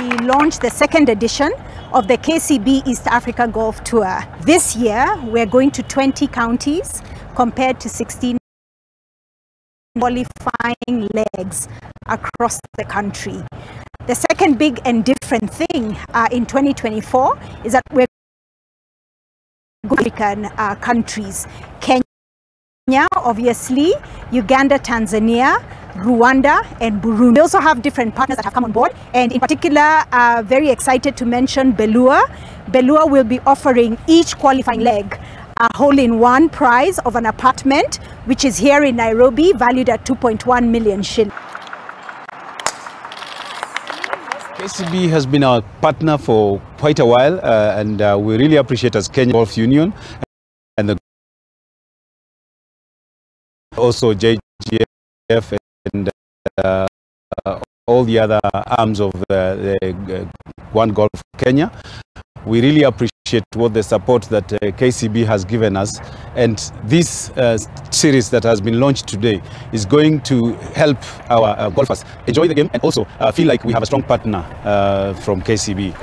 we launched the second edition of the KCB East Africa Golf Tour. This year, we're going to 20 counties compared to 16 qualifying legs across the country. The second big and different thing in 2024 is that we're going to African countries. Kenya, obviously, Uganda, Tanzania, Rwanda and Burundi. We also have different partners that have come on board, and in particular, very excited to mention Belua. Belua will be offering each qualifying leg a hole-in-one prize of an apartment, which is here in Nairobi, valued at 2.1 million shillings. KCB has been our partner for quite a while, and we really appreciate as Kenya Golf Union and also JGF and all the other arms of the One Golf Kenya. We really appreciate what the support that KCB has given us, and this series that has been launched today is going to help our golfers enjoy the game and also feel like we have a strong partner from KCB.